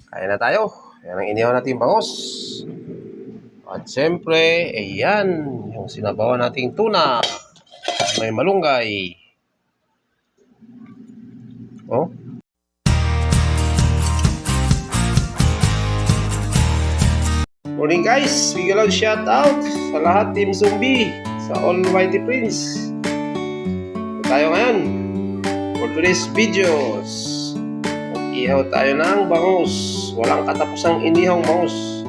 Kaya na tayo. Yan ang inihaw natin bangos. At siyempre, ayan, yung sinabawan nating tuna. May malunggay. Oh. Morning guys, big love shout out sa lahat Team Zombie, sa Almighty Prince. Tayo ngayon for today's videos. Mag-ihaw tayo ng bangus. Walang katapusang inihawng bangus.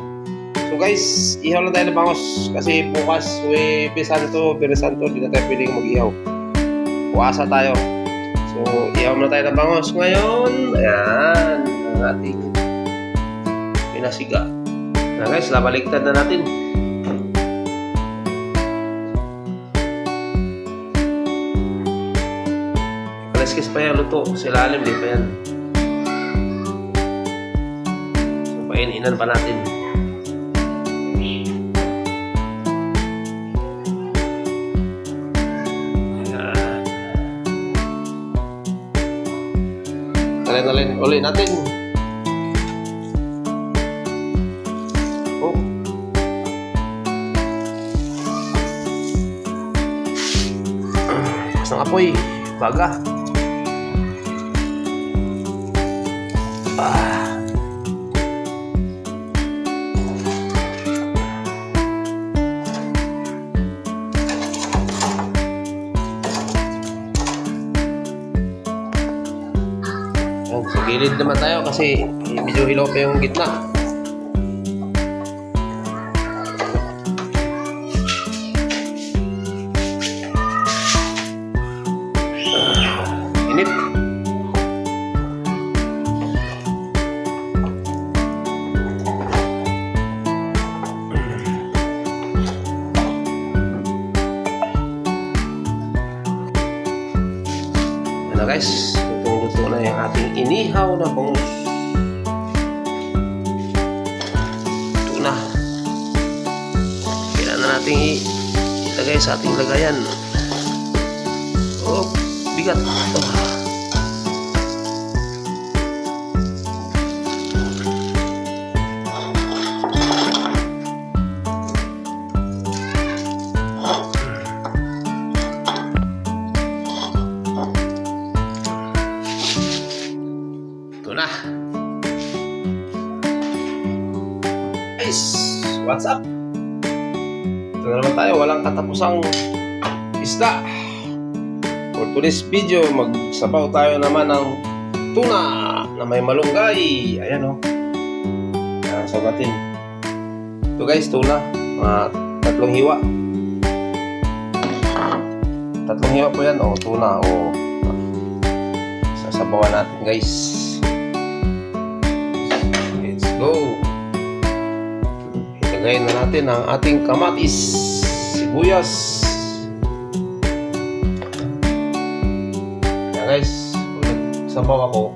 So guys, ihaw lang tayo ng bangus kasi bukas Huwebes Santo, Biyernes Santo, hindi na tayo pwedeng mag-ihaw. Puasa tayo. So, ihaw na tayo ng bangus ngayon. Ayan, ang ating pinasiga. Na guys, labaligtad na natin. Kaliskis pa yan, luto. Sa ilalim din pa yan. So, paininan pa natin. Talin ulit natin. Oh. Mas ng apoy, baga. Sa gilid naman tayo kasi medyo hilaw pa yung gitna. Init. Ano guys, luto na yung ating inihaw na bangus. Ito na. Kailangan na natin ilagay sa ating lagayan. Oh, bigat. Na. Guys, what's up? Ito na naman tayo, walang katapusang isda. For today's video, magsabaw tayo naman ng tuna na may malunggay. Ayan o. Ayan, sabatin. Ito guys, tuna. Tatlong hiwa. Tatlong hiwa po yan. O, tuna. O, sasabawan natin guys. Go! Ilagay na natin ang ating kamatis, sibuyas. Yan guys, kung nagsabaw ako,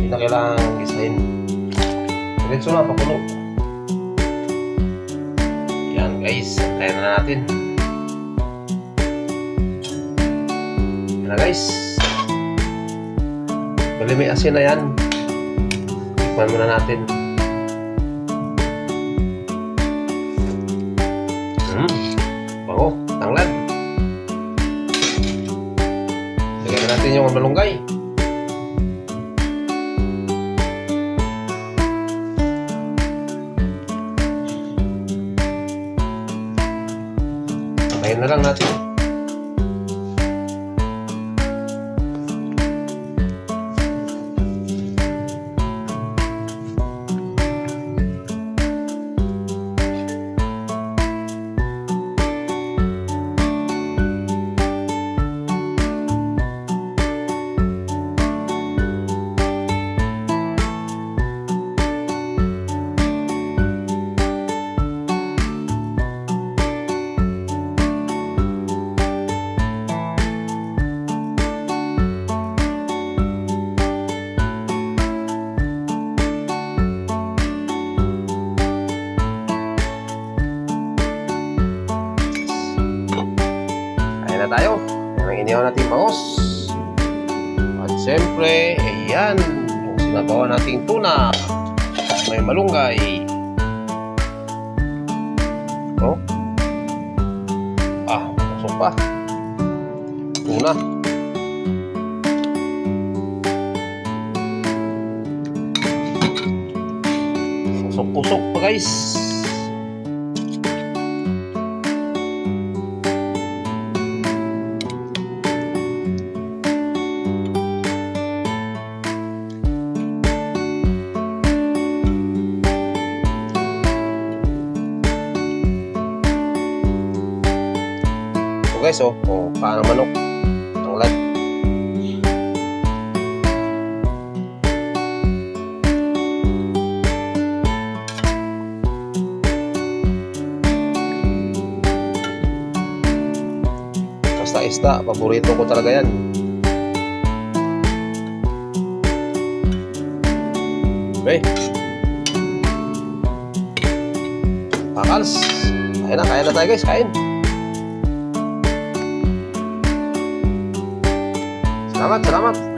hindi na kailangan gisahin. Diretso na, pakulo. Yan guys, kaya na natin. Yan na guys. Bali may asin na yan. Tikman muna natin. Bango, tanglad. Lagyan natin yung malunggay. Patayin na lang natin. na tayo. Yan ang inihaw nating bangus. At siyempre, ayan, yung sinabawan nating tuna. may malunggay. Oh. Pasok pa. Una. Pusok-pusok pa guys. Guys, paa ng manok, tanglad. Basta isda, paborito ko talaga yan. Okay. Pakals. Kaya na tayo guys, kain. Selamat.